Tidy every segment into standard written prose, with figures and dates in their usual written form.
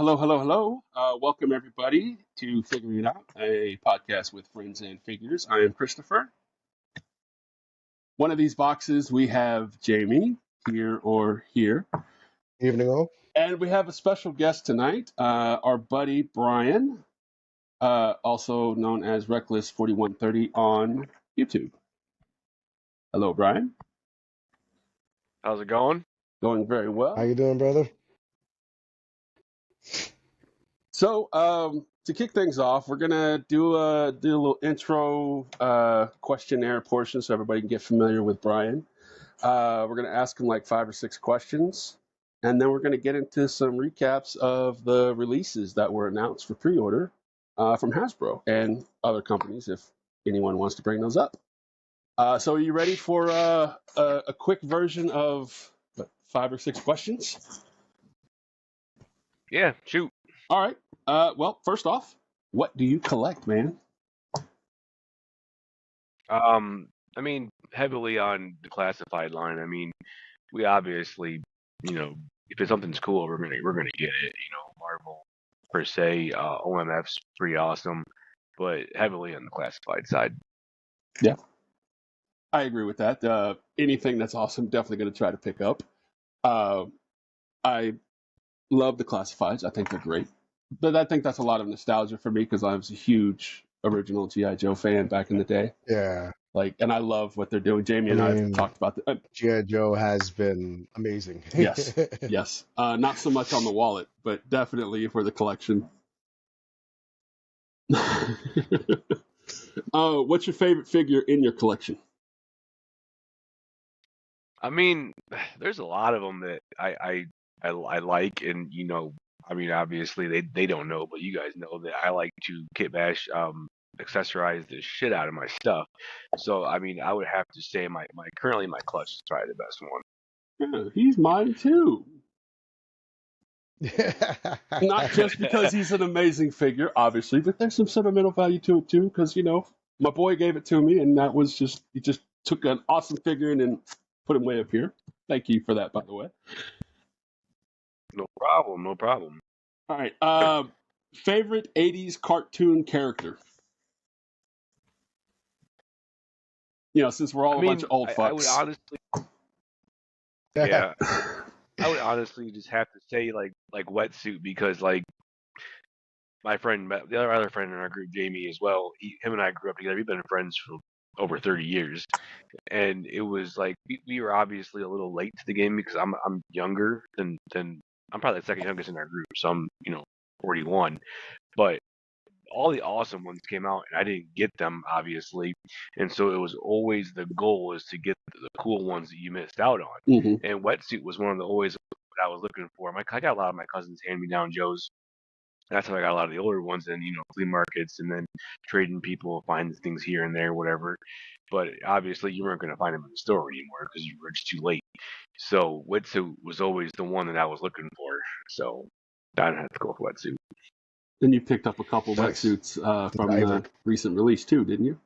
hello. Welcome everybody to Figuring It Out, a podcast with friends and figures. I am Christopher. One of these boxes we have Jamie here or here, Evening all. and we have a special guest tonight, our buddy Bryan, also known as Reckless4130 on YouTube. Hello, Bryan. How's it going? Going very How well. you doing, brother? So, to kick things off, we're gonna do a little intro questionnaire portion so everybody can get familiar with Bryan. We're gonna ask him like 5 or 6 questions, and then we're gonna get into some recaps of the releases that were announced for pre-order from Hasbro and other companies, if anyone wants to bring those up. So, are you ready for a quick version of 5 or 6 questions? Yeah, shoot. All right. Well, first off, what do you collect, man? I mean, heavily on the classified line. I mean, we obviously, if something's cool, we're gonna get it. Marvel per se, OMF's pretty awesome, but heavily on the classified side. Yeah, I agree with that. Anything that's awesome, definitely going to try to pick up. I love the classifieds. I think they're great. But I think that's a lot of nostalgia for me because I was a huge original G.I. Joe fan back in the day. Yeah. And I love what they're doing. Jamie and I have talked about that. G.I. Joe has been amazing. Yes. Not so much on the wallet, but definitely for the collection. What's your favorite figure in your collection? I mean, there's a lot of them that I like, and obviously they don't know, but you guys know that I like to kit bash, accessorize the shit out of my stuff. So I mean, I would have to say currently my clutch is probably the best one. Yeah, he's mine too. Not just because he's an amazing figure, obviously, but there's some sentimental value to it too. Because my boy gave it to me, and that was he just took an awesome figure and then put him way up here. Thank you for that, by the way. No problem. All right. Favorite '80s cartoon character? Since we're all a bunch of old fucks. I would honestly, yeah, I would honestly just have to say like Wetsuit, because like my friend, the other friend in our group, Jamie, as well. Him and I grew up together. We've been friends for over 30 years, and it was like we were obviously a little late to the game because I'm younger than I'm probably the second youngest in our group, so I'm 41, but all the awesome ones came out and I didn't get them, obviously, and so it was always the goal is to get the cool ones that you missed out on. Mm-hmm. And Wetsuit was one of the always what I was looking for. I got a lot of my cousins hand me down Joes. That's how I got a lot of the older ones, and flea markets, and then trading people, find things here and there, whatever. But obviously, you weren't going to find them in the store anymore because you were just too late. So Wetsuit was always the one that I was looking for. So I'd have to go with Wetsuit. Then you picked up a couple Nice. wetsuits from the recent release too, didn't you?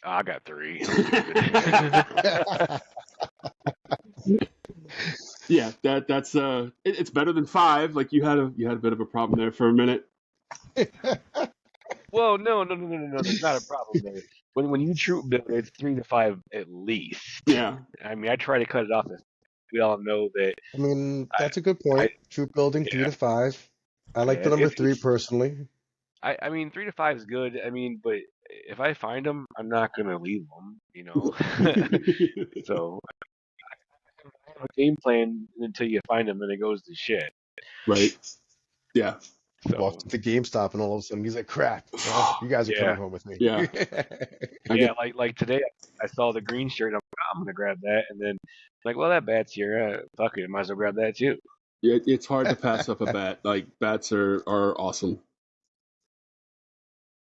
I got 3. Yeah, that's it's better than 5. Like you had a bit of a problem there for a minute. Well, no, that's not a problem there. When you troop build, it's 3 to 5 at least. Yeah. I mean, I try to cut it off. We all know that. I mean, that's a good point. Troop building 3 to 5. I like the number 3 personally. I mean, 3 to 5 is good. I mean, but if I find them, I'm not gonna leave them. So I have a game plan until you find them, and it goes to shit. Right. Yeah. So walked to GameStop, and all of a sudden he's like, "Crap! Well, you guys are coming home with me." Yeah. Yeah. Like today, I saw the green shirt. I'm gonna grab that, and then like, well, that bat's here. Fuck it, might as well grab that too. Yeah, it's hard to pass up a bat. Like bats are awesome.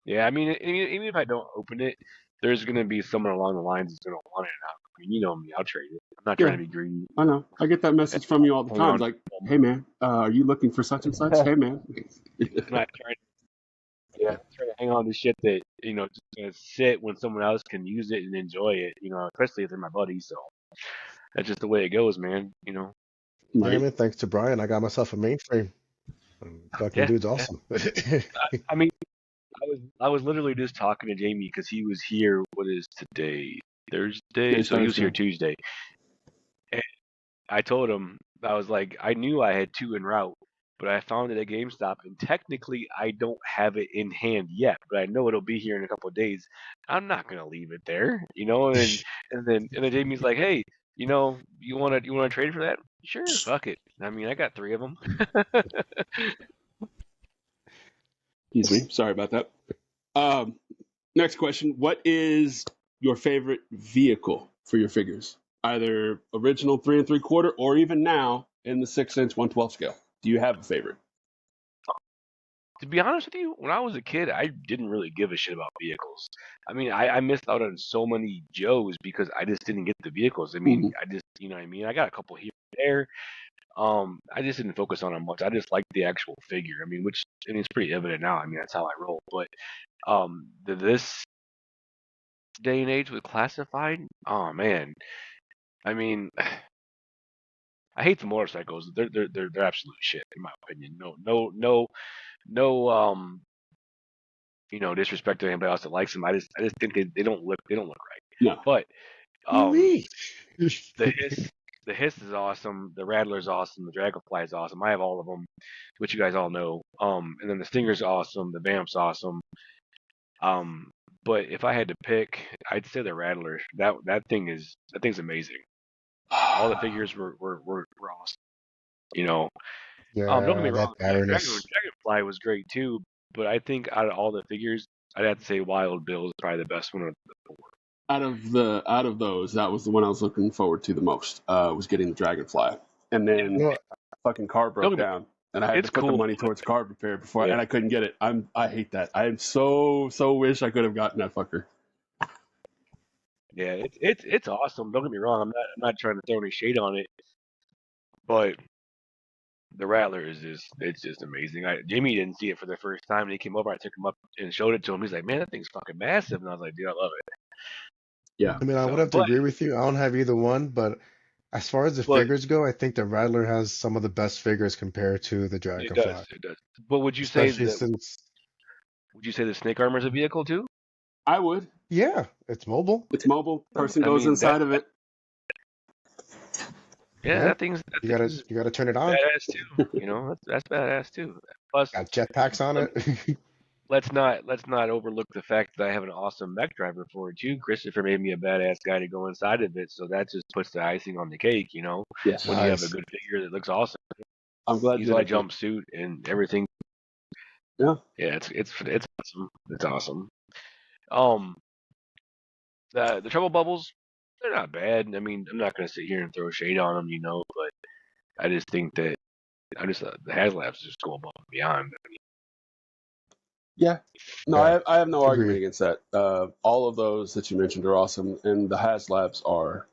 Yeah, I mean, even if I don't open it, there's gonna be someone along the lines that's gonna want it. I mean, you know me, I'll trade it. I'm not trying to be greedy. I know. I get that message from you all the time. Like, hey man, are you looking for such and such? Hey man. I'm not trying to hang on to shit that just gonna sit when someone else can use it and enjoy it. Especially if they're my buddies. So that's just the way it goes, man. Right. Thanks to Bryan, I got myself a mainframe. Fucking Yeah, dude's yeah. awesome. I mean, I was literally just talking to Jamie because he was here. What is today? Thursday. Today's So he was here Thursday. Tuesday. And I told him, I was like, I knew I had two en route, but I found it at GameStop, and technically I don't have it in hand yet, but I know it'll be here in a couple of days. I'm not gonna leave it there, and then Jamie's like, hey, you wanna trade for that? Sure, fuck it. I mean, I got three of them. Excuse me. Sorry about that. Next question. What is your favorite vehicle for your figures? Either original 3 3/4 or even now in the 6-inch 1/12 scale. Do you have a favorite? To be honest with you, when I was a kid, I didn't really give a shit about vehicles. I mean, I missed out on so many Joes because I just didn't get the vehicles. I mean, Mm-hmm. I just, you know what I mean? I got a couple here and there. I just didn't focus on them much. I just liked the actual figure. I mean, it's pretty evident now. I mean, that's how I roll. But this day and age with classified, oh man. I mean, I hate the motorcycles. They're absolute shit in my opinion. No. Disrespect to anybody else that likes them. I just think they don't look right. No. But um, Me. the hiss is awesome. The Rattler is awesome. The Dragonfly is awesome. I have all of them, which you guys all know. And then the Stinger's awesome. The Vamp's awesome. Um, but if I had to pick, I'd say the Rattler. That thing's amazing. All the figures were awesome. You know. Don't get me Yeah, wrong. that Baroness. Dragonfly was great too. But I think out of all the figures, I'd have to say Wild Bill is probably the best one of the four. Out of those, that was the one I was looking forward to the most. Was getting the Dragonfly, and Yeah, then No, fucking car don't broke get me. down, and I had to It's put the cool. money towards car repair before, Yeah, and I couldn't get it. I hate that. I am so wish I could have gotten that fucker. yeah. It's awesome. Don't get me wrong. I'm not trying to throw any shade on it, but the Rattler it's just amazing. Jamie didn't see it for the first time. And he came over. I took him up and showed it to him. He's like, "Man, that thing's fucking massive." And I was like, "Dude, I love it." Yeah. I mean, I would So, have to agree with you. I don't have either one, but as far as the but figures go, I think the Rattler has some of the best figures compared to the it does. Dragonfly, It does. But especially since, would you say the Snake Armor is a vehicle too? I would. yeah, it's mobile. It's mobile. Person I goes mean inside of it. yeah, Yeah, that you thing gotta is you gotta turn it on. badass too. That's badass too. Plus, Got jetpacks on let, it. let's not overlook the fact that I have an awesome mech driver for it too. Christopher made me a badass guy to go inside of it, so that just puts the icing on the cake. Yes. When you have a Nice. good figure that looks awesome. I'm glad He's you in a like it. jumpsuit and everything. Yeah. Yeah, it's awesome. It's awesome. Um, the trouble bubbles, they're not bad. I mean, I'm not gonna sit here and throw shade on them, but I just think that the HasLabs just go above and beyond. Yeah. No, Yeah, I have no argument agreed. against that. All of those that you mentioned are awesome, and the HasLabs are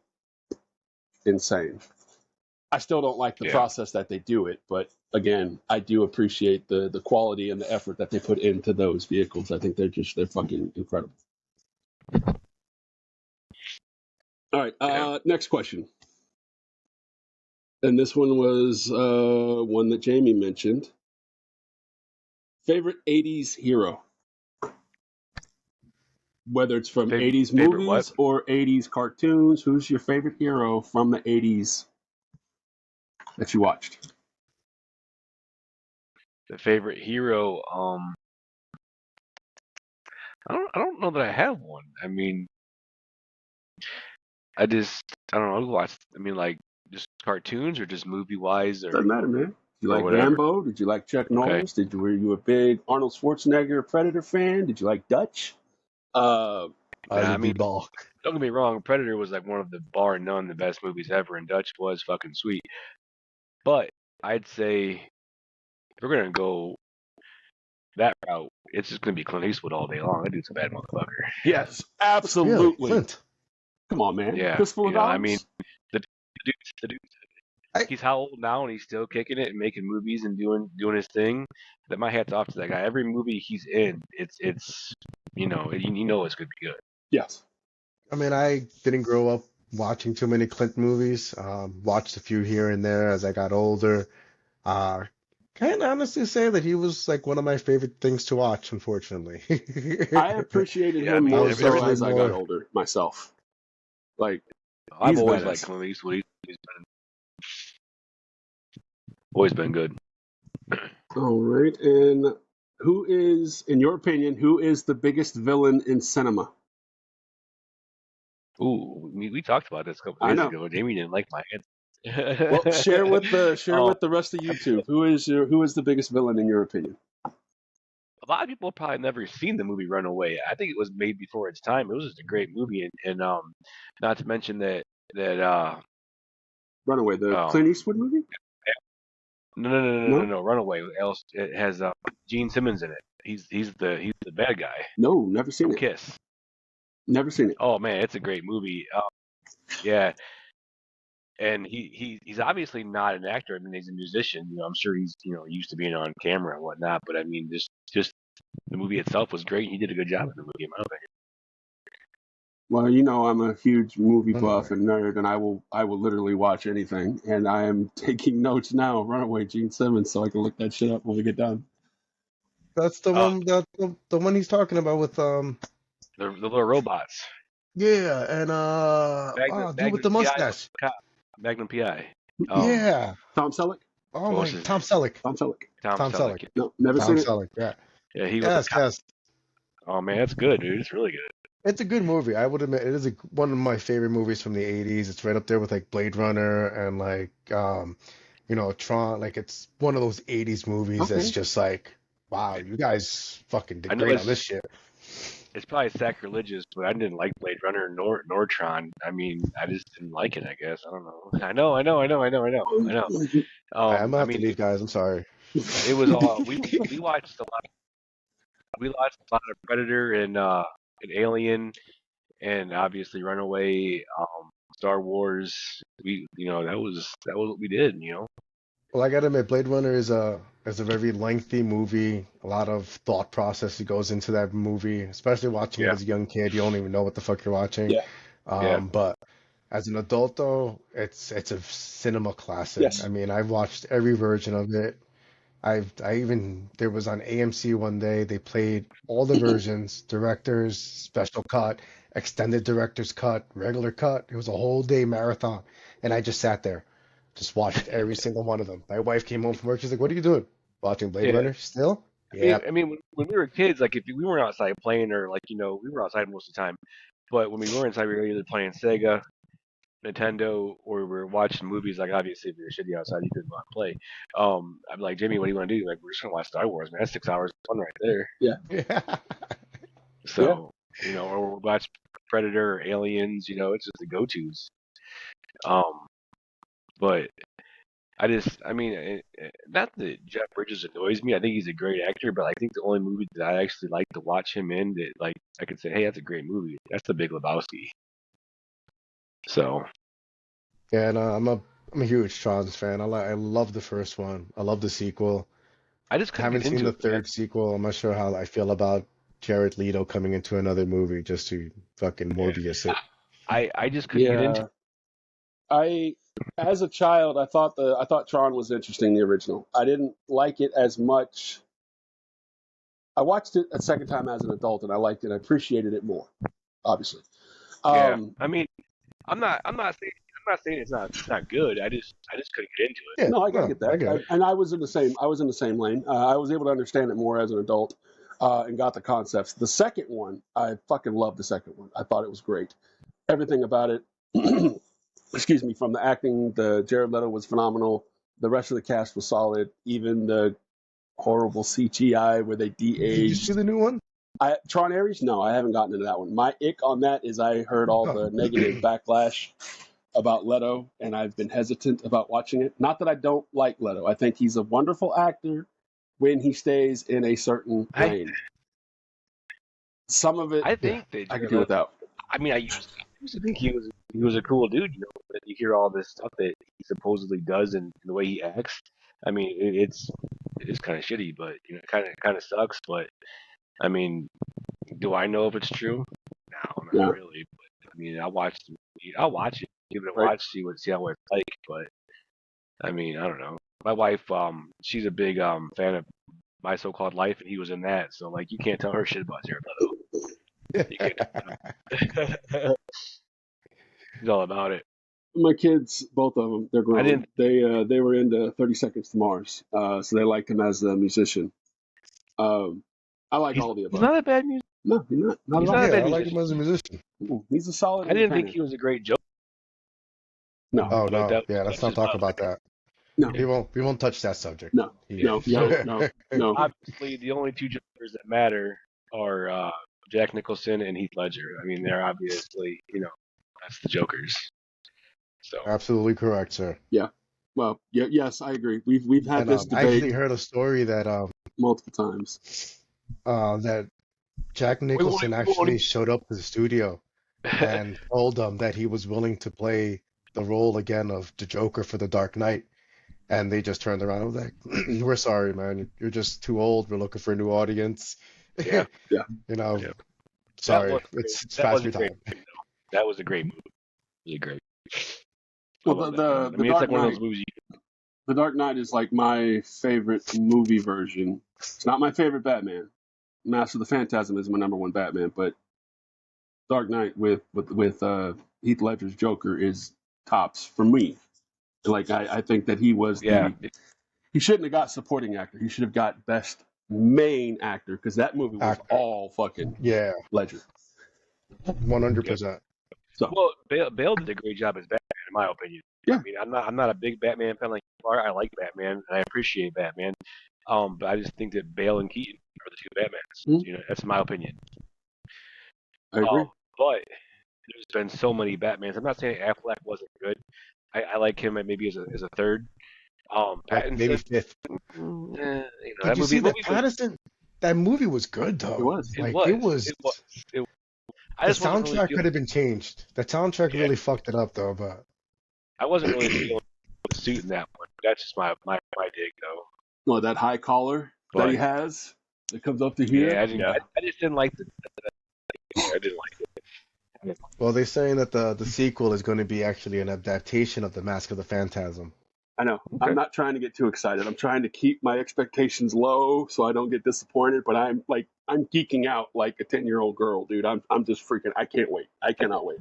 insane. I still don't like the Yeah, process that they do it, but again, I do appreciate the quality and the effort that they put into those vehicles. I think they're fucking incredible. All right, yeah. next question. And this one was one that Jamie mentioned. Favorite 80s hero, whether it's from Favorite 80s favorite what? movies or 80s cartoons. Who's your favorite hero from the 80s that you watched? The favorite hero? I don't know that I have one. I mean, I don't know. I mean, like just cartoons or just movie wise Doesn't or matter, man. Did you or like whatever. Rambo? Did you like Chuck Okay. Norris? Were you a big Arnold Schwarzenegger Predator fan? Did you like Dutch? Uh, Nah, I Ali mean, B. Ball. don't get me wrong. Predator was like one of the bar none the best movies ever, and Dutch was fucking sweet. But I'd say if we're gonna go that route, it's just gonna be Clint Eastwood all day long. That dude's a bad motherfucker. yes, Really, absolutely. Clint. Come on, man. Yeah, Fistful of I mean, Dollars? the dude, I he's how old now, and he's still kicking it and making movies and doing his thing. That my hat's off to that guy. Every movie he's in, it's it's gonna be good. Yes. I mean, I didn't grow up watching too many Clint movies. Watched a few here and there as I got older. Uh, can honestly say that he was like one of my favorite things to watch, unfortunately. I appreciated Yeah, I him mean, I more was so definitely as I got more. older myself. Like, I've he's always liked badass. Clint Eastwood. He's always been good. All right, and who is, in your opinion, who is the biggest villain in cinema? Ooh, we talked about this a couple I days know. ago. Jamie didn't like my Well, answer. share with the rest of I mean, YouTube. Who is the biggest villain in your opinion? a lot of people have probably never seen the movie Runaway. I think it was made before its time. It was just a great movie, and not to mention that Runaway, the Clint um, Eastwood movie? no, No, Runaway. Else it has Gene Simmons in it. He's the bad guy no, never seen from it. Kiss. Never seen it. Oh man, it's a great movie. Yeah, and he's obviously not an actor. I mean, he's a musician. I'm sure he's used to being on camera and whatnot. But I mean, just the movie itself was great. He did a good job in the movie, in my opinion. Well, I'm a huge movie buff Runaway. and nerd, and I will literally watch anything. And I am taking notes now. Runaway, Gene Simmons, so I can look that shit up when we get done. That's the Uh, one that the one he's talking about with the little robots. yeah, and dude with Magnum the PI was mustache. the cop. Magnum PI. Yeah. Tom Selleck. Oh What was my, his Tom name? Selleck. Tom Selleck. Tom Tom Selleck. Selleck. No, never Tom seen it. Selleck. Yeah. Yeah, he was the Yes, cop. yes. Oh man, that's good, dude. It's really good. It's a good movie. I would admit it is one of my favorite movies from the 80s. It's right up there with like Blade Runner and like Tron. Like it's one of those 80s movies that's Okay. just like, wow, you guys fucking I did know great on this shit. it's probably sacrilegious, but I didn't like Blade Runner nor Tron. I mean, I just didn't like it. I guess I don't know. I know. I'm gonna I have to mean, leave, guys. I'm sorry. it was all we watched a lot. We watched a lot of Predator and Alien and obviously Runaway, Star Wars. That was what we did. Well, I gotta admit, Blade Runner is a very lengthy movie. A lot of thought process that goes into that movie, especially watching it Yeah, as a young kid. You don't even know what the fuck you're watching. Yeah. yeah. But as an adult, though, it's a cinema classic. I Yes. mean, I've watched every version of it. I even there was on AMC one day. They played all the versions, director's special cut, extended director's cut, regular cut. It was a whole day marathon, and I just sat there, just watched every single one of them. My wife came home from work. She's like, "What are you doing? Watching Blade Yeah. Runner still?" I mean, Yep. I mean, when we were kids, like if we weren't outside playing, or like we were outside most of the time. But when we were inside, we were either playing Sega, Nintendo, or we were watching movies. Like obviously, if you're shitty outside, you couldn't go out and play. I'm like, Jimmy, what do you want to do? Like, we're just gonna watch Star Wars, man. That's 6 hours of fun right there. Yeah. Yeah. Yeah. So or we'll watch Predator or Aliens. It's just the go-tos. Um, but I mean, not that Jeff Bridges annoys me. I think he's a great actor, but I think the only movie that I actually like to watch him in that, like, I could say, hey, that's a great movie. That's The Big Lebowski. So, Yeah, and I'm a huge Trons fan. I love the first one. I love the sequel. I just I couldn't haven't get seen into the it, man. third sequel. I'm not sure how I feel about Jared Leto coming into another movie just to fucking Yeah. Morbius it. I just couldn't get into Yeah. As a child, I thought Tron was interesting, the original. I didn't like it as much. I watched it a second time as an adult, and I liked it. I appreciated it more, obviously. Yeah. Um, I mean, I'm not saying it's not good. I just couldn't get into Yeah, no, I no, get I that. get it. And I was in the same lane. I was able to understand it more as an adult, and got the concepts. The second one, I fucking loved the second one. I thought it was great. Everything about it. Excuse me, from the acting, the Jared Leto was phenomenal. The rest of the cast was solid. Even the horrible CGI where they Did you see de-aged. the new one? Tron Ares? No, I haven't gotten into that one. My ick on that is I heard all Oh. the negative backlash about Leto, and I've been hesitant about watching it. Not that I don't like Leto. I think he's a wonderful actor when he stays in a certain it. lane. Some of it I Yeah. think that I could Jared do Leto. without. I mean, I used to think he was a cool dude, but you hear all this stuff that he supposedly does and the way he acts. I mean, it's kind of shitty, but kind of sucks. But I mean, do I know if it's true? No, not Yeah, really. But I mean, I'll watch it, give it a right. watch, see how it's like. But I mean, I don't know. my wife, she's a big fan of My So-Called Life, and he was in that. So like, you can't tell her shit about Jared Leto. You can't. He's all about it. My kids, both of them, they're I grown. didn't. They were into 30 Seconds to Mars, so they liked him as a musician. I like all the He's above. not a bad musician. No, he's not. Not He's at all. not a bad I like musician. him as a musician. He's a solid. I didn't think entertainer. he was a great joke. No, Oh no, That, yeah, let's not talk about that. no, We won't touch that subject. no, no, no. Obviously, the only two jokers that matter are Jack Nicholson and Heath Ledger. I mean, they're obviously, that's the jokers. So Absolutely correct, sir. Yeah. Well, yeah, yes, I agree. We've had this I debate actually heard a story that multiple times. that Jack Nicholson actually showed up to the studio and told them that he was willing to play the role again of the Joker for The Dark Knight, and they just turned around and was like, "We're sorry, man. You're just too old. We're looking for a new audience." Yeah. Yeah. Sorry, it's past your time. That was a great movie. Really great. Well, the it's Dark like one of Knight. those movies. The Dark Knight is like my favorite movie version. It's not my favorite Batman. Master of the Phantasm is my number one Batman, but Dark Knight with Heath Ledger's Joker is tops for me. Like I think that he was he shouldn't have got supporting actor. He should have got best main actor because that movie was all fucking Ledger. 100%. So well, Bale did a great job as Batman, in my opinion. Yeah. I mean, I'm not a big Batman fan like you are. I like Batman and I appreciate Batman. But I just think that Bale and Keaton are the two Batmans. Mm-hmm. That's my opinion. I agree. But there's been so many Batmans. I'm not saying Affleck wasn't good. I like him maybe as a third. Pattinson, Maybe fifth. That you see that Pattinson? That movie was good though. It was. The soundtrack could have been changed. The soundtrack really fucked it up though, but I wasn't really feeling the suit in that one. That's just my dig though. Well, that high collar that he has that comes up to here. Yeah, I just didn't like I didn't like it. Well, they're saying that the sequel is going to be actually an adaptation of The Mask of the Phantasm. I know. Okay. I'm not trying to get too excited. I'm trying to keep my expectations low so I don't get disappointed. But I'm geeking out like a 10-year-old girl, dude. I'm just freaking. I can't wait. I cannot wait.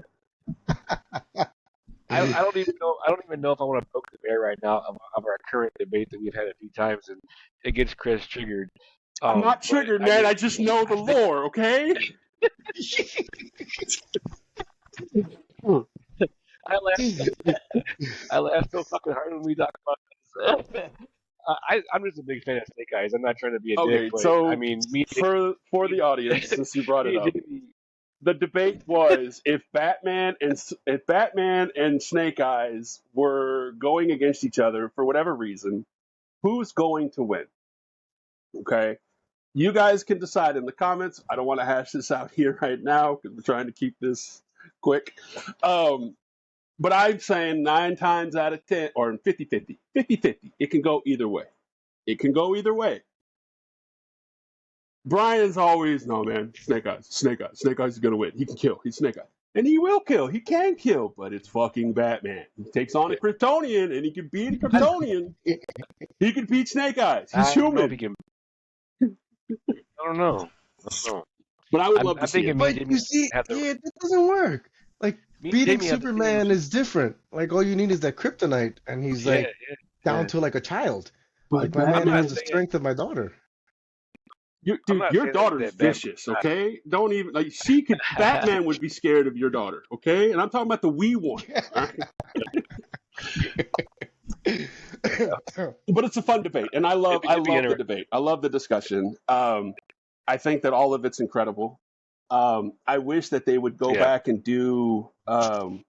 I don't even know if I want to poke the bear right now of our current debate that we've had a few times, and it gets Chris triggered. I'm not triggered, man. I just know the lore, okay? I laughed so fucking hard when we talk about this. I'm just a big fan of Snake Eyes. I'm not trying to be a dick. But, so I mean, for the audience, since you brought it up, the debate was if Batman and Snake Eyes were going against each other for whatever reason, who's going to win? Okay. You guys can decide in the comments. I don't want to hash this out here right now because we're trying to keep this quick. But I'm saying 9 times out of 10, or 50-50, it can go either way. It can go either way. Bryan's always, no, man, Snake Eyes is going to win. He can kill. He's Snake Eyes. And he will kill. He can kill, but it's fucking Batman. He takes on a Kryptonian, and he can beat a Kryptonian. He can beat Snake Eyes. He's human. I don't know. But I would love to see it. But you see, it doesn't work. Like, beating Superman is different. Like, all you need is that kryptonite, and he's down to like a child. Like, my man has the strength of my daughter. Your daughter's vicious, okay? Don't even Batman would be scared of your daughter, okay? And I'm talking about the wee one. But it's a fun debate, and I love the debate. I love the discussion. I think that all of it's incredible. I wish that they would go back and do on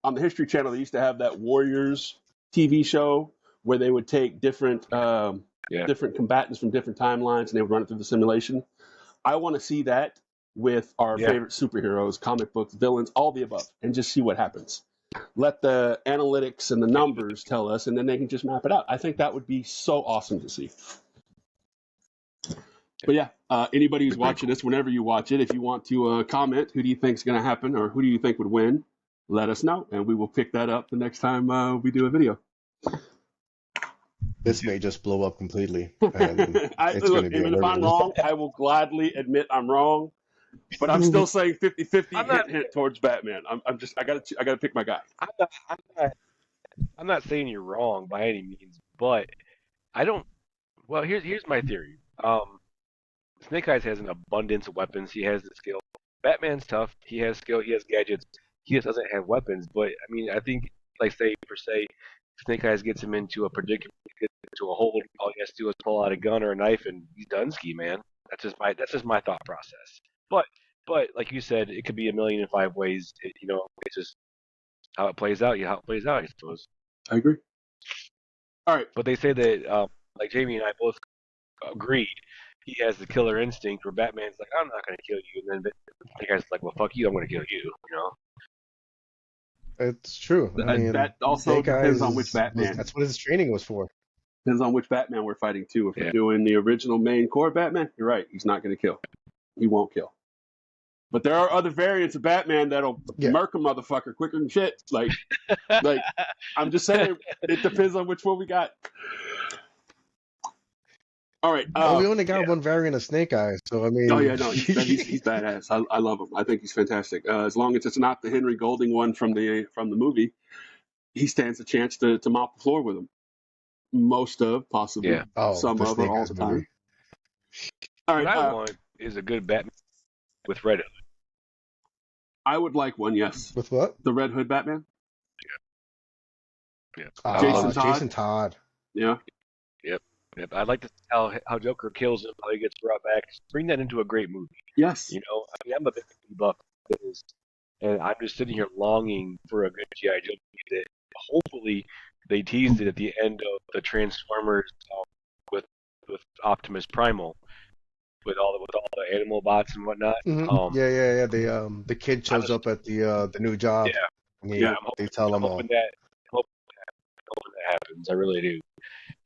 the History Channel. They used to have that Warriors TV show where they would take different combatants from different timelines and they would run it through the simulation. I want to see that with our favorite superheroes, comic books, villains, all the above, and just see what happens. Let the analytics and the numbers tell us, and then they can just map it out. I think that would be so awesome to see. But yeah, anybody who's watching this, whenever you watch it, if you want to comment, who do you think is going to happen or who do you think would win, let us know, and we will pick that up the next time we do a video. This may just blow up completely, and it's going Look, to be and if I'm hilarious. wrong, I will gladly admit I'm wrong. But I'm still saying 50-50 I'm not. hint towards Batman. I gotta pick my guy. I'm not. I'm not. I'm not saying you're wrong by any means, but I don't. Well, here's my theory. Snake Eyes has an abundance of weapons. He has the skill. Batman's tough. He has skill. He has gadgets. He just doesn't have weapons. But I mean, I think, like say per se, Snake Eyes gets him into a predicament, gets into a hole. All he has to do is pull out a gun or a knife, and he's done ski, man. That's just my thought process. But but like you said, it could be 1,000,005 ways. It's just how it plays out. How it plays out, I suppose. I agree. All right. But they say that, like Jamie and I both agreed, he has the killer instinct where Batman's like, I'm not going to kill you. And then the guy's like, well, fuck you, I'm going to kill you, you know? It's true. I mean, That also Snake depends Eyes on which Batman. that's what his training was for. Depends on which Batman we're fighting too. If Yeah. we're doing the original main core Batman, you're right. He's not going to kill. He won't kill. But there are other variants of Batman that'll murk a motherfucker quicker than shit. Like I'm just saying, it depends on which one we got. All right. Well, we only got one variant of Snake Eyes, so I mean. Oh yeah, no, he's badass. I love him. I think he's fantastic. As long as it's not the Henry Golding one from the movie, he stands a chance to mop the floor with him. Most of, possibly, some of, or all the time. Movie. All right. What I want is a good Batman with Red Hood. I would like one, yes. With what? The Red Hood Batman? Yeah. Jason Todd. Yeah. Yep. I'd like to see how Joker kills him, how he gets brought back. Bring that into a great movie. Yes. You know, I mean, I'm a big buff, and I'm just sitting here longing for a good G.I. Joe movie that hopefully they teased it at the end of the Transformers with Optimus Primal, with all the animal bots and whatnot. Mm-hmm. Yeah. The kid shows up at the new job. Yeah. They tell him all. I'm hoping that happens. I really do.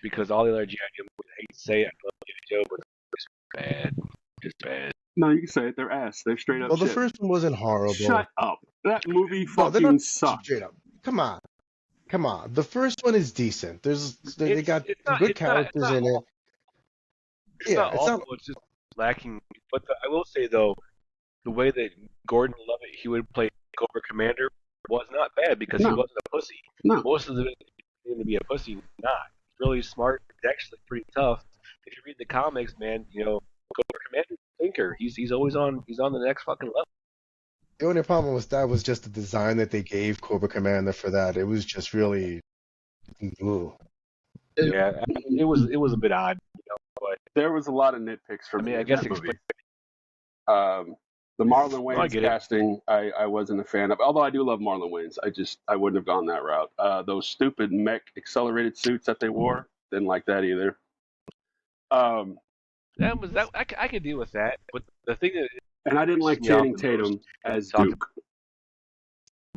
Because all the other G.I. Joe movies, I hate to say it, I love G.I. Joe, but it's bad. Just bad. No, you can say it. They're ass. They're straight up Well, shit. the first one wasn't horrible. Shut up. That movie they're fucking not sucked. Straight up. Come on. The first one is decent. They got good characters in it. It's not awful. It's just lacking. But I will say, though, the way that Gordon Levitt, he would play Cobra Commander, was not bad because he wasn't a pussy. No. Most of the to be a pussy, not. He's really smart. He's actually pretty tough. If you read the comics, man, you know, Cobra Commander's a thinker. He's always on. He's on the next fucking level. The only problem with that was just the design that they gave Cobra Commander for that. It was just really. Ooh. Yeah, it was a bit odd, you know. But there was a lot of nitpicks for me. I guess in that movie. The Marlon Wayans casting, I wasn't a fan of. Although I do love Marlon Wayans, I wouldn't have gone that route. Those stupid mech accelerated suits that they wore, didn't like that either. I could deal with that, but the thing that and I didn't like Channing Tatum as Duke.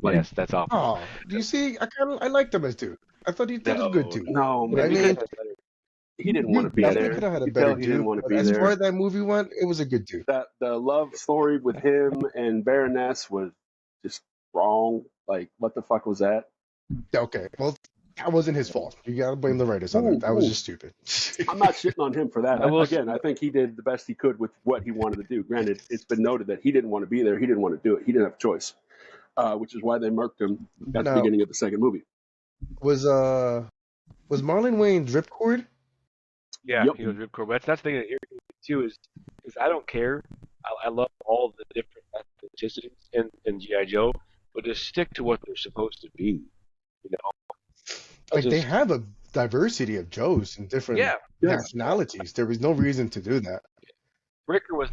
Yes, that's awful. Oh, do you see? I liked him as Duke. I thought he did a good Duke. No, but I mean, he didn't want to be there. He could have had a better Duke. As far as that movie went, it was a good Duke. The love story with him and Baroness was just wrong. Like, what the fuck was that? Okay, well, that wasn't his fault. You gotta blame the writers on that. That was just stupid. I'm not shitting on him for that. Again, I think he did the best he could with what he wanted to do. Granted, it's been noted that he didn't want to be there. He didn't want to do it. He didn't have a choice, which is why they murked him at the beginning of the second movie. Was Marlon Wayans Ripcord? Yeah, he was Ripcord. But that's the thing that irritates me too is I don't care. I love all the different ethnicities in G.I. Joe, but just stick to what they're supposed to be. You know, like they have a diversity of Joes and different nationalities. There was no reason to do that. Ricker was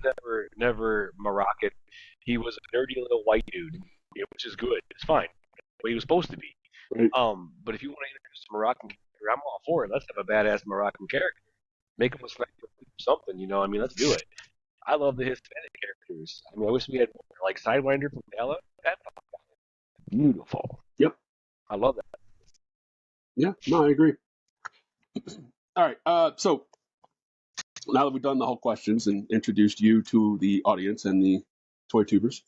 never Moroccan. He was a nerdy little white dude, which is good. It's fine. What he was supposed to be. Right. But if you want to introduce a Moroccan character, I'm all for it. Let's have a badass Moroccan character. Make him a sniper or something, I mean, let's do it. I love the Hispanic characters. I mean, I wish we had more, like Sidewinder from Gala. That beautiful. Yep. I love that. Yeah, no, I agree. All right, so now that we've done the whole questions and introduced you to the audience and the toy tubers,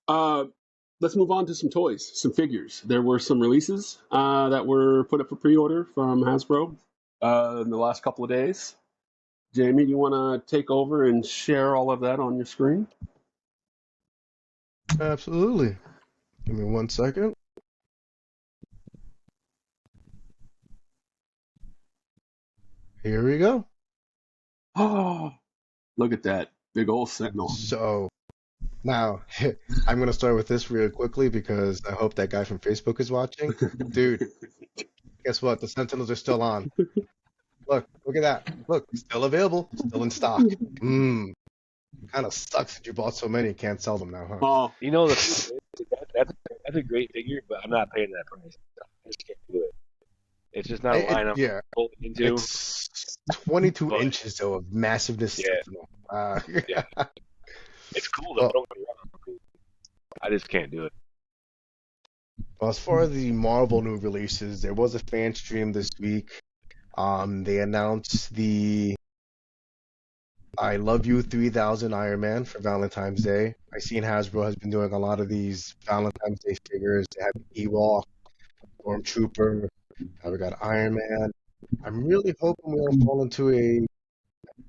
let's move on to some toys, some figures. There were some releases that were put up for pre-order from Hasbro. in the last couple of days. Jamie, you want to take over and share all of that on your screen? Absolutely. Give me 1 second. Here we go. Oh, look at that big old Sentinel. So now I'm going to start with this real quickly because I hope that guy from Facebook is watching. Dude, guess what? The Sentinels are still on. Look at that. Look, still available, still in stock. Kind of sucks that you bought so many, can't sell them now, huh? Oh, You know, that's a great figure, but I'm not paying that price. I just can't do it. It's just not a line I'm into. It's 22 But- inches though of massiveness. Yeah. Sentinel. Yeah. It's cool though. Well- Don't get me wrong. I just can't do it. Well, as far as the Marvel new releases, there was a fan stream this week. They announced the I Love You 3000 Iron Man for Valentine's Day. I seen Hasbro has been doing a lot of these Valentine's Day figures. They have Ewok, Stormtrooper, we got Iron Man. I'm really hoping we don't fall into a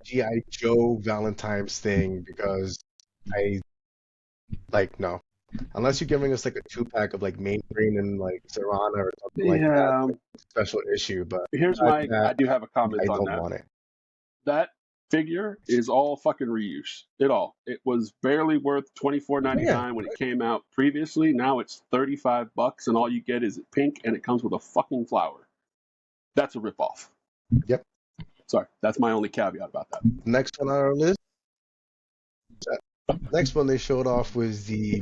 G.I. Joe Valentine's thing because no. Unless you're giving us like a 2-pack of like Mainframe and like Serrana or something like that, yeah. like a special issue. But Here's besides I that, do have a comment I on don't that. want it. That figure is all fucking reuse. It was barely worth $24.99 when it came out previously. Now it's $35, and all you get is pink, and it comes with a fucking flower. That's a ripoff. Yep. Sorry, that's my only caveat about that. Next one on our list. Next one they showed off was the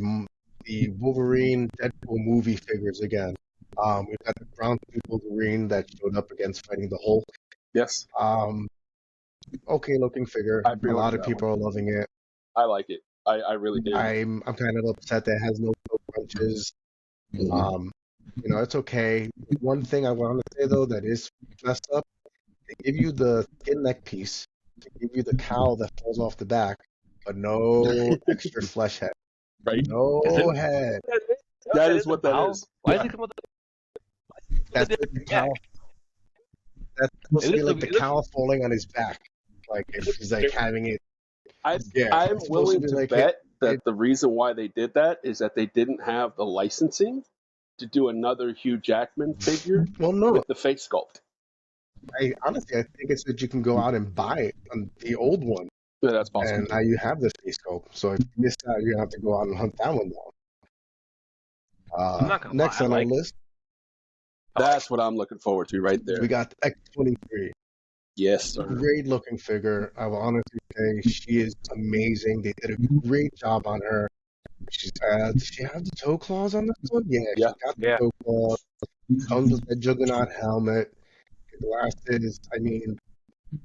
Wolverine Deadpool movie figures again. We've got the brown Wolverine that showed up against fighting the Hulk. Yes, Okay looking figure. I A pre-ordered lot of that people are loving it. I like it. I really do. I'm kind of upset that it has no punches. It's okay. One thing I want to say though that is messed up, they give you the skin neck piece, they give you the cowl that falls off the back, but no extra flesh head. Right? No Is it- head. That is what that is. Why Yeah. does it come with That's the the cowl. That's supposed to be like the It looks- cowl falling on his back. Like if he's like having it. I'm it's supposed willing be to like bet that the reason why they did that is that they didn't have the licensing to do another Hugh Jackman figure Well, no. with the face sculpt. Honestly, I think it's that you can go out and buy it on the old one, Yeah, that's possible. and now you have the face scope. So if you missed out, you're gonna have to go out and hunt that one down. I'm not gonna Next lie, on I our like- list, That's what I'm looking forward to right there. we got X-23. Yes, sir. Great looking figure. I will honestly say she is amazing. They did a great job on her. Does she have the toe claws on this one? Yeah, Yeah. she got the Yeah. toe claws. Comes with the Juggernaut helmet. The glasses. I mean,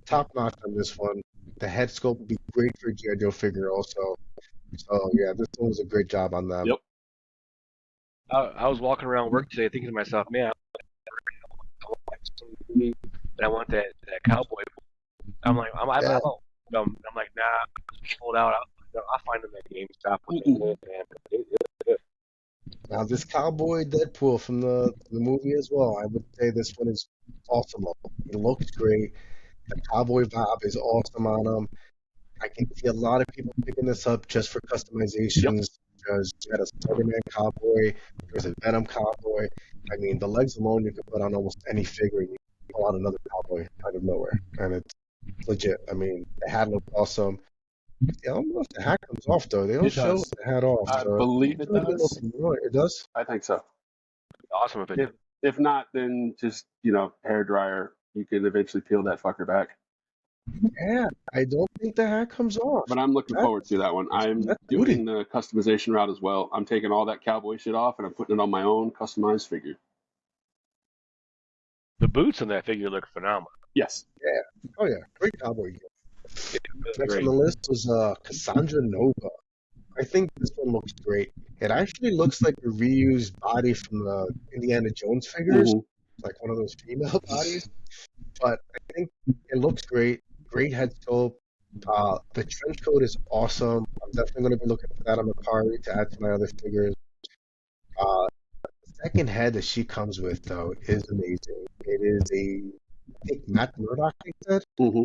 top notch on this one. The head sculpt would be great for a G.I. Joe figure also. So yeah, this one was a great job on them. Yep. I was walking around work today thinking to myself, man, I want that cowboy. I'm like, I'm like, nah, hold out. I'll find them at GameStop. Now this cowboy Deadpool from the movie as well. I would say this one is awesome. It looks great. The cowboy vibe is awesome on him. I can see a lot of people picking this up just for customizations because you got a Spider-Man cowboy, there's a Venom cowboy. I mean, the legs alone you can put on almost any figure and you can pull out another cowboy out of nowhere, and it's legit. I mean, the hat looked awesome. I don't know if the hat comes off though. They don't It show does. the hat off. I so believe it does. It does. I think so. Awesome if it did. If not, then just hair dryer. You can eventually peel that fucker back. Yeah, I don't think the hat comes off. But I'm looking forward to that one. I'm that's doing the customization route as well. I'm taking all that cowboy shit off and I'm putting it on my own customized figure. The boots on that figure look phenomenal. Yes. Oh yeah, great cowboy gear. Next Great. on the list was Cassandra Nova. I think this one looks great. It actually looks like a reused body from the Indiana Jones figures, Mhm. like one of those female bodies. But I think it looks great. Great head sculpt. The trench coat is awesome. I'm definitely going to be looking for that on Macari to add to my other figures. The second head that she comes with, though, is amazing. It is a think Matt Murdock said, Mm-hmm.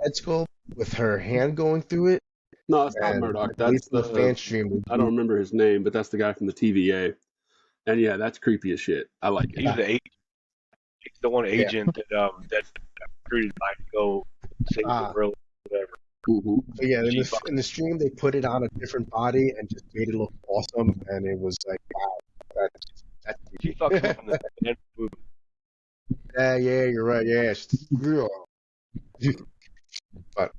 head sculpt with her hand going through it. No, it's not And Murdoch. at least That's in the fan stream. I don't remember his name, but that's the guy from the TVA. And yeah, that's creepy as shit. I like it. He's the one agent that recruited by to go save the world, whatever. Mm-hmm. So yeah, in the stream they put it on a different body and just made it look awesome, and it was like, wow, that's She fucks up in the movie. yeah, you're right, yeah. But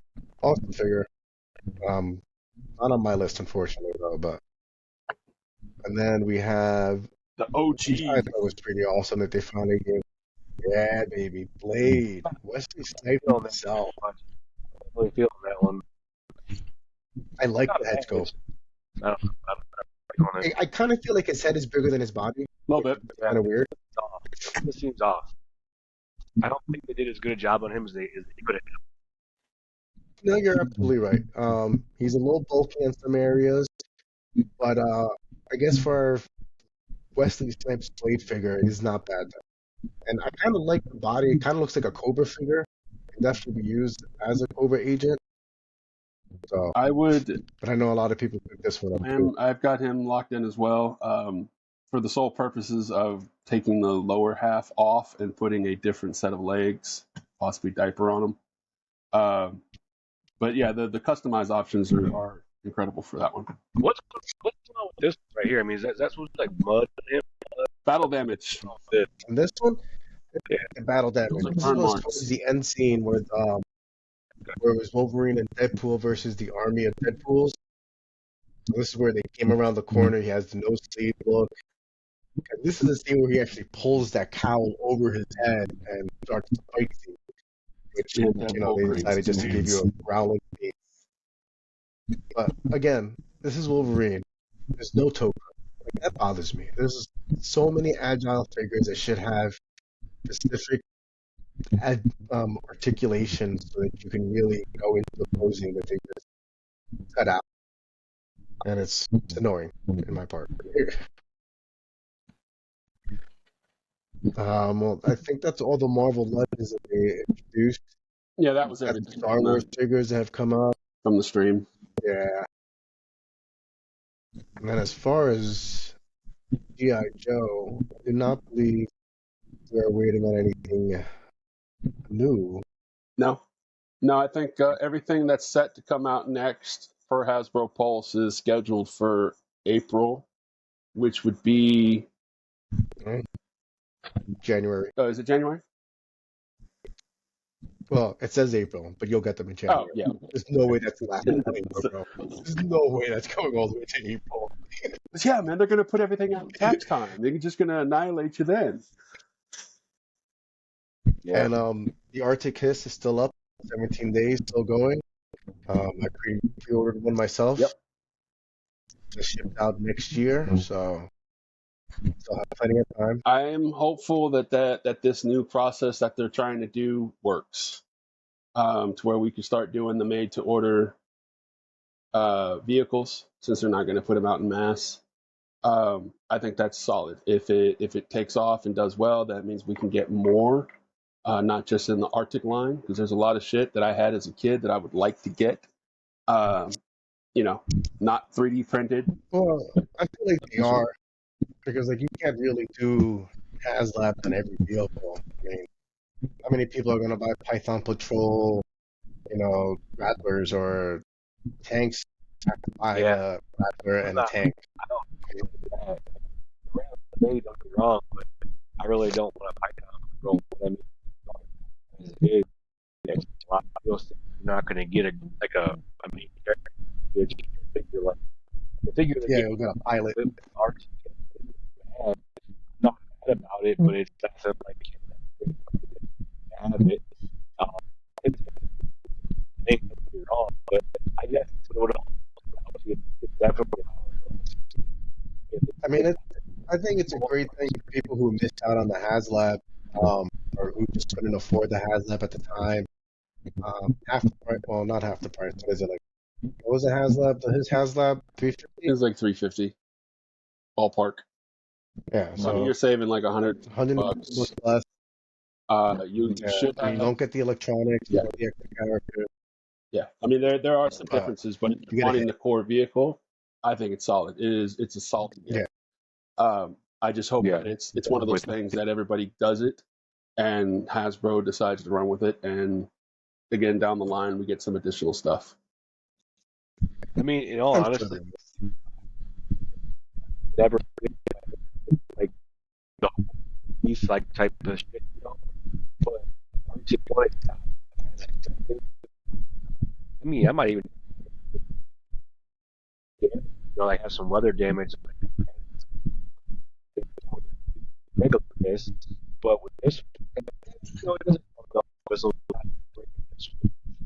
awesome figure. Not on my list, unfortunately, though. But and then we have the OG. I thought it was pretty awesome that they finally gave. Yeah, baby, Blade, Wesley Snipes himself. I'm really feeling that one. I like the head scope. I kind of feel like his head is bigger than his body. A little bit. Kind of weird. This seems off. I don't think they did as good a job on him as they could have. No, you're absolutely right. He's a little bulky in some areas, but I guess for Wesley Snipes' Blade figure, it is not bad. And I kind of like the body. It kind of looks like a Cobra figure. It can definitely be used as a Cobra agent. So I would, but I know a lot of people pick this one up. I've got him locked in as well, for the sole purposes of taking the lower half off and putting a different set of legs, possibly diaper on him. But yeah, the customized options are incredible for that one. What's going on with this right here? I mean, that's supposed to be like mud on him. Battle damage. And this one, the battle damage. This was towards the end scene where it was Wolverine and Deadpool versus the army of Deadpools. So this is where they came around the corner. He has the no sleeve look. And this is the scene where he actually pulls that cowl over his head and starts the fight scene. Which, they decided just to give you a growling scene. But again, this is Wolverine. There's no token. Like, that bothers me. There's so many agile figures that should have specific articulation so that you can really go into the posing that they just cut out. And it's annoying in my part. Well, I think that's all the Marvel Legends that they introduced. Yeah, that was everything. Star Wars figures that have come out from the stream. Yeah. And then as far as G.I. Joe, I do not believe we're waiting on anything new. No, I think everything that's set to come out next for Hasbro Pulse is scheduled for April, which would be January. Oh, is it January? Well, it says April, but you'll get them in January. Oh, yeah. There's no way that's lasting April, bro. There's no way that's going all the way to April. Yeah, man, they're going to put everything out in tax time. They're just going to annihilate you then. Yeah. And the Arctic Hiss is still up, 17 days, still going. I pre-ordered one myself. Yep. Just shipped out next year, so still have plenty of time. I'm hopeful that this new process that they're trying to do works, to where we can start doing the made-to-order vehicles, since they're not going to put them out in mass. I think that's solid. If it takes off and does well, that means we can get more, not just in the Arctic line, because there's a lot of shit that I had as a kid that I would like to get. Not 3D printed. Well, I feel like they are, because like you can't really do HasLab on every vehicle. I mean, how many people are going to buy Python Patrol, Rattlers or tanks? Have to buy a Rattler and a tank. I don't don't get me wrong, but I really don't want a Python Patrol. I mean, you're not going to get a figure like the figure that we're going to pilot. Art. I'm not mad about it, but it's not like have it. It's wrong, but I guess I mean, I think it's a great thing for people who missed out on the HasLab, or who just couldn't afford the HasLab at the time. Half the price, well, not half the price. What is it like? What was the HasLab? His HasLab, $350. It was like $350, ballpark. Yeah, so you're saving like $100 bucks less. You should You have, don't get the electronics, you yeah, get the extra character, yeah. I mean, there are some but differences, but you get a wanting hit. the core vehicle, I think it's solid. It's a solid Yeah, game. I just hope Yeah, that it's one of those with things that everybody does it, and Hasbro decides to run with it, and again down the line we get some additional stuff. I mean, in all I'm sure honesty, they will. never like the piece like type of shit, you know. But once you play it, I mean, I might even, you know, like have some weather damage, make up for this. But with this, you know, it doesn't whistle,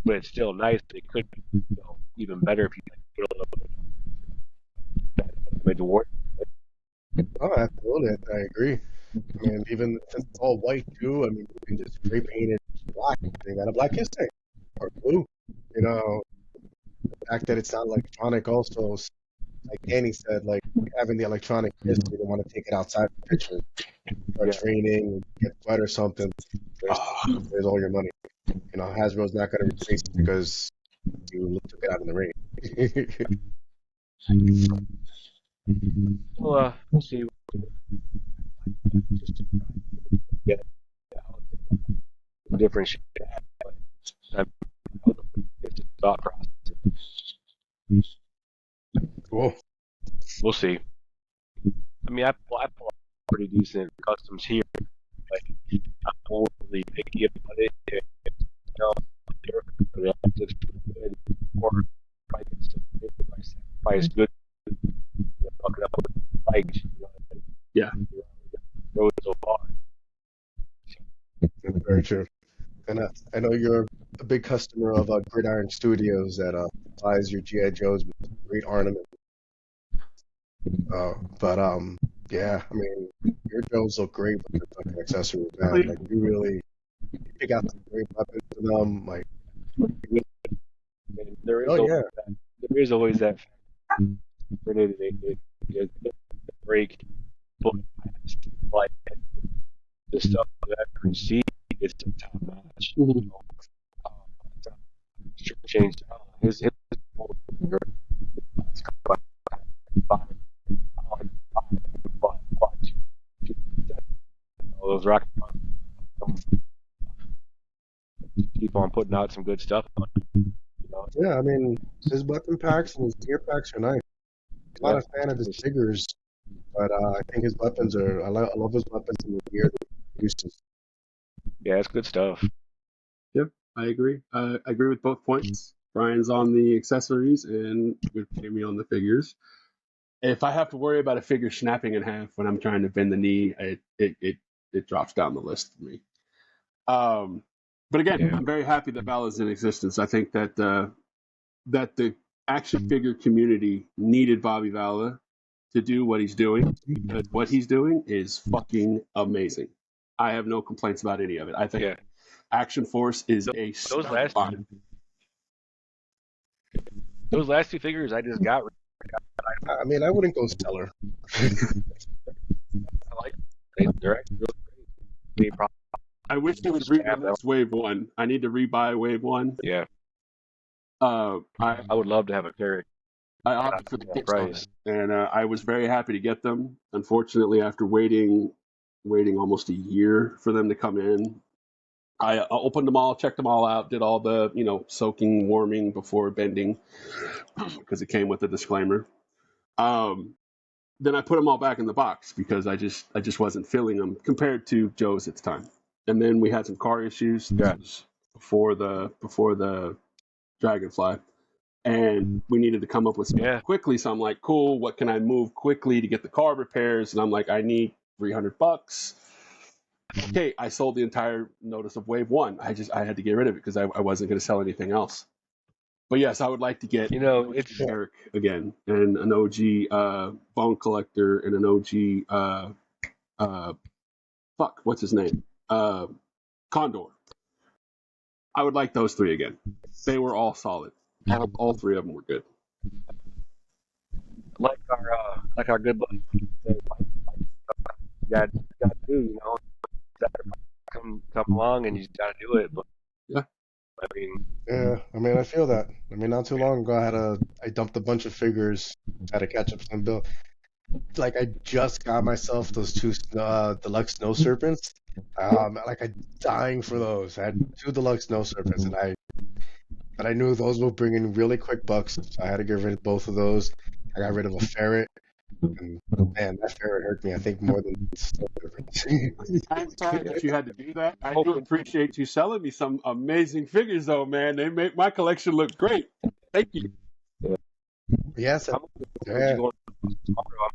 but it's still nice. It could be, you know, even better if you put a little bit of made the war. Oh, absolutely, I agree. I mean, even since it's all white too, I mean, you can just spray paint it black. They got a black history or blue. You know, the fact that it's not electronic also, like Danny said, like having the electronic history, they want to take it outside the picture, start Yeah, training, get wet or something. There's all your money. You know, Hasbro's not going to replace it because you took it out in the rain. well, we'll see. Just to get different shit. I it's a thought process. Cool. We'll see. I mean, I pull out pretty decent customs here. Like, I'm overly picky about it. You know, they're good, or price, price good, fuck it up with likes, you know, Yeah. goes so far. That's very true. And I know you're a big customer of Gridiron Studios that buys your GI Joes with great ornament. But yeah, I mean, your Joes look great with the fucking accessories, man. Like you really pick out some great weapons for them. Like, And there is oh always yeah, that. There is always that. It break, but like the stuff that I receive is top notch. You know, change his those rocket keep on putting out some good stuff. You know, yeah. I mean, his weapon packs and his gear packs are nice. I'm not a fan of his figures, but I think his weapons are. I love his weapons and the gear that he uses. yeah, it's good stuff. Yep, I agree. I agree with both points. Brian's on the accessories and with Jamie on the figures. If I have to worry about a figure snapping in half when I'm trying to bend the knee, it drops down the list for me. But again, Yeah, I'm very happy that Val is in existence. I think that that the action figure community needed Bobby Vala to do what he's doing because what he's doing is fucking amazing. I have no complaints about any of it. I think yeah. Action Force is a Those stellar last line. those last two figures I just got. I mean, I wouldn't go stellar. I like they're actually really great. I wish they would re-release Wave 1. I need to rebuy Wave 1. Yeah, I I would love to have a character opted for the that Kickstarter, price. and I was very happy to get them. Unfortunately, after waiting almost a year for them to come in, I opened them all, checked them all out, did all the soaking, warming before bending because it came with a disclaimer. Then I put them all back in the box because I just wasn't feeling them compared to Joe's at the time. And then we had some car issues. This Yeah, was before the Dragonfly, and we needed to come up with something yeah. quickly. So I'm like, cool, what can I move quickly to get the car repairs? And I'm like, I need $300. Okay, I sold the entire notice of Wave 1. I had to get rid of it because I wasn't going to sell anything else. But yes, I would like to get You know, it's Eric again, and an OG Bone Collector, and an OG what's his name? Condor. I would like those three again. They were all solid. All three of them were good. like our good buddy. You got to do, you know. come along, and you just gotta do it. But Yeah. I mean, Yeah, I mean, I feel that. I mean, not too long ago, I dumped a bunch of figures, had to catch up some bill. Like, I just got myself those two deluxe snow serpents. Like, I'm dying for those. I had two deluxe snow serpents, and I knew those would bring in really quick bucks. So I had to get rid of both of those. I got rid of a ferret, and man, that ferret hurt me. I think more than the snow serpents. I'm sorry that you had to do that. I do appreciate you selling me some amazing figures, though, man. They make my collection look great. Thank you. Yes, I'm yeah. going tomorrow.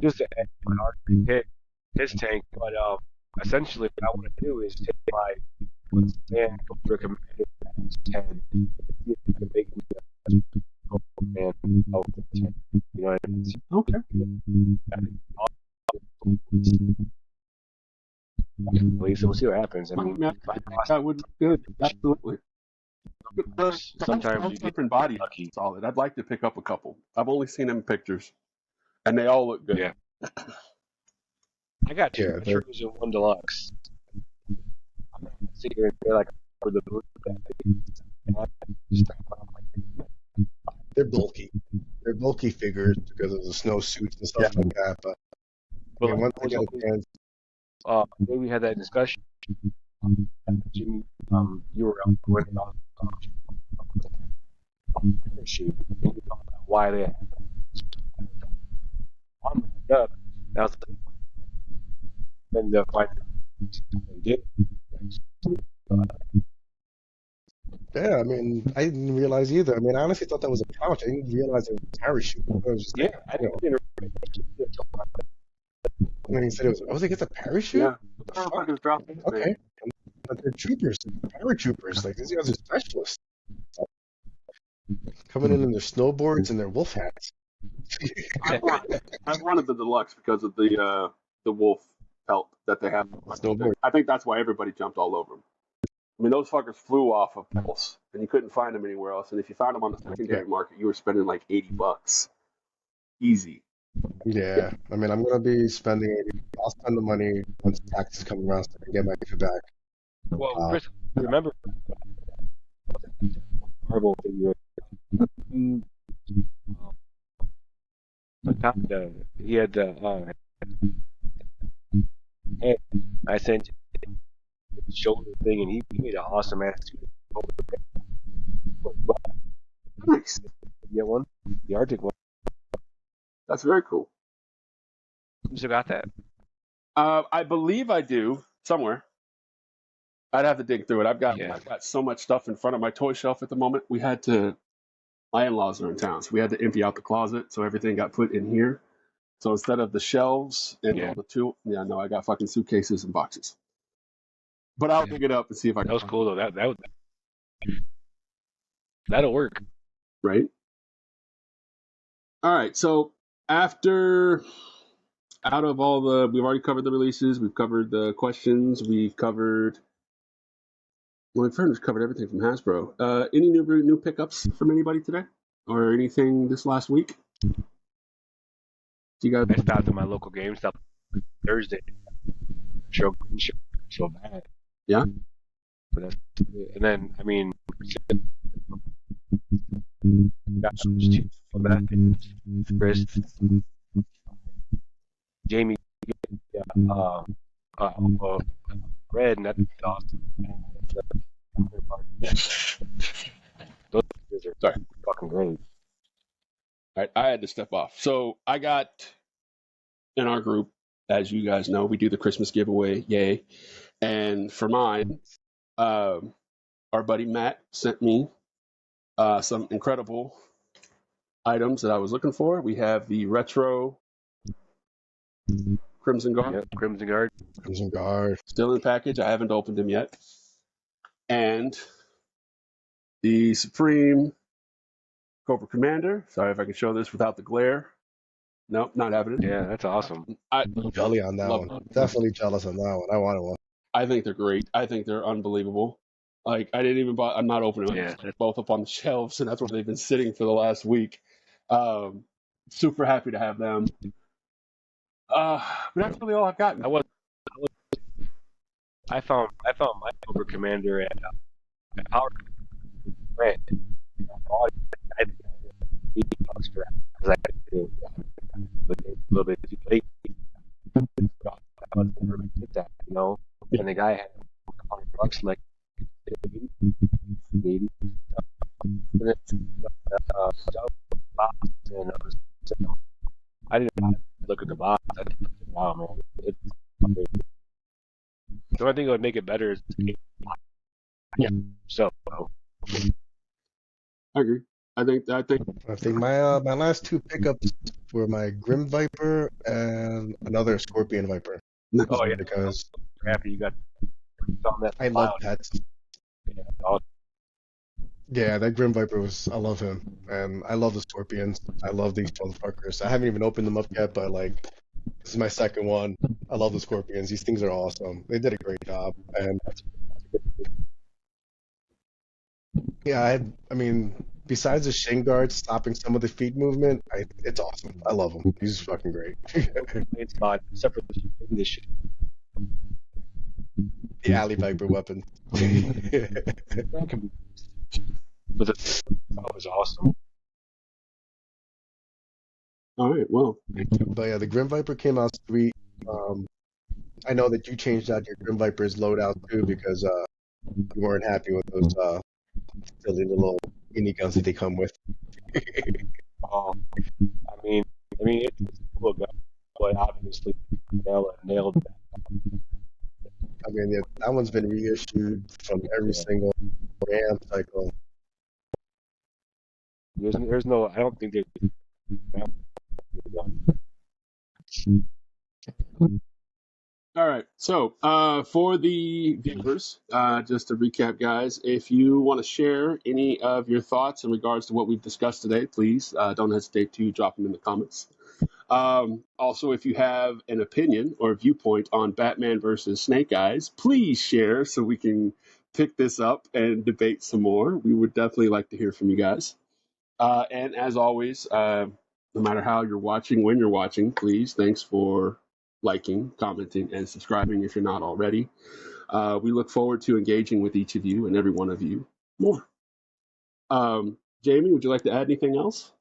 Just to add my archery hit his tank, but essentially what I want to do is take my man recommended head, see if I can make me a man of the tank. You know what I mean? Okay. So we'll see what happens. I mean, I think that would be good. Absolutely. sometimes you get different body lucky. solid. I'd like to pick up a couple. I've only seen them in pictures, and they all look good. Yeah. I got two retros and one deluxe. I'm not gonna sit here and say like for the blue. They're bulky. They're bulky figures because of the snow suits and stuff like that. But I mean, once I get a chance, maybe we had that discussion. Jimmy, you were going on shoot. Why they up. And I was like, and the fight did. yeah, I mean, I didn't realize either. I mean, I honestly thought that was a pouch. I didn't realize it was a parachute. I was just like, I didn't. when he said it was, I was like, it's a parachute? Yeah. Okay. But they're troopers, they're paratroopers. Like, these guys are specialists. Coming in their snowboards and their wolf hats. I wanted the deluxe because of the wolf pelt that they have. Snowboard. I think that's why everybody jumped all over them. I mean, those fuckers flew off of Pulse, and you couldn't find them anywhere else. And if you found them on the secondary market, you were spending like $80. Easy. Yeah, I mean, I'm gonna be spending. I'll spend the money once taxes come around so I can get my food back. Well, Chris, remember horrible thing he had the and I sent the shoulder thing, and he made an awesome ass suit. Nice. You get one? The Arctic one. That's very cool. You still got that? I believe I do somewhere. I'd have to dig through it. I've got so much stuff in front of my toy shelf at the moment. My in-laws are in town, so we had to empty out the closet, so everything got put in here. So instead of the shelves and all the I got fucking suitcases and boxes. But I'll dig it up and see if I can. That was cool though. That'll work. Right. All right. So out of all we've already covered the releases, we've covered the questions, we've pretty much covered everything from Hasbro. Any new pickups from anybody today, or anything this last week? You guys? I stopped at my local GameStop Thursday. So bad. Yeah. But and then I mean, Chris, Jamie, Red, and that's awesome. Those are fucking great. All right, I had to step off. So I got in our group, as you guys know, we do the Christmas giveaway, yay! And for mine, our buddy Matt sent me some incredible items that I was looking for. We have the retro Crimson Guard. Yep, Crimson Guard. Crimson Guard. Still in package. I haven't opened them yet. And the Supreme Cobra Commander. Sorry if I can show this without the glare. Nope, not having it. Yeah, that's awesome. Jelly on that one. Definitely jealous on that one. I wanted one. I think they're great. I think they're unbelievable. Like, I didn't even buy, I'm not opening them. Yeah. They're both up on the shelves, and that's where they've been sitting for the last week. Super happy to have them. But that's really all I've gotten. I found my Cobra Commander at Power Plant. I think $80 for that because I had to a little bit too late. I was never gonna get that, you know. And the guy had $100 like 80. And then box, and I didn't look at the box. I think, wow, man, it's the only thing that would make it better is yeah. So I agree. I think my last two pickups were my Grim Viper and another Scorpion Viper. oh yeah, Because I'm happy you got on that. I love pets. Yeah, Yeah, that Grim Viper I love him. And I love the Scorpions. I love these motherfuckers. I haven't even opened them up yet, but like, this is my second one. I love the Scorpions. These things are awesome. They did a great job. And yeah, I mean, besides the shin guards stopping some of the feet movement, it's awesome. I love him. He's fucking great. it's not except for this shit. The Alley Viper weapon. That can be, but that was awesome. all right. Well, But yeah, the Grim Viper came out sweet. I know that you changed out your Grim Viper's loadout too because you weren't happy with those silly little mini guns that they come with. I mean, it's a cool gun, but obviously nailed that. I mean, yeah, that one's been reissued from every single RAM cycle. There's no. I don't think there's. all right. So for the viewers, just to recap, guys, if you want to share any of your thoughts in regards to what we've discussed today, please don't hesitate to drop them in the comments. Also, if you have an opinion or viewpoint on Batman versus Snake Eyes, please share so we can pick this up and debate some more. We would definitely like to hear from you guys. And as always, no matter how you're watching, when you're watching, please, thanks for liking, commenting, and subscribing if you're not already. We look forward to engaging with each of you and every one of you more. Jamie, would you like to add anything else?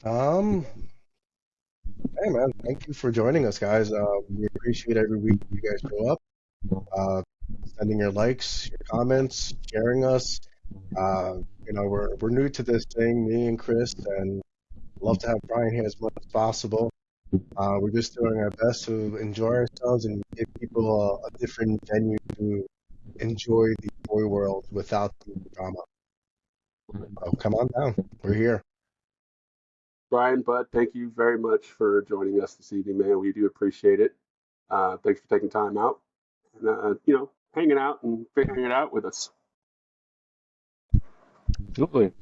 Hey man, thank you for joining us, guys. We appreciate every week you guys show up, sending your likes, your comments, sharing us. You know, we're new to this thing, me and Chris, and love to have Bryan here as much as possible. We're just doing our best to enjoy ourselves and give people a different venue to enjoy the toy world without the drama. Come on down, we're here. Bryan, Bud, thank you very much for joining us this evening, man. We do appreciate it. Thanks for taking time out and, hanging out and figuring it out with us. Absolutely.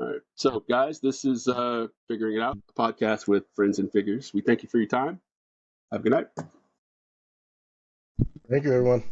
All right. So, guys, this is Figuring It Out, a podcast with friends and figures. We thank you for your time. Have a good night. Thank you, everyone.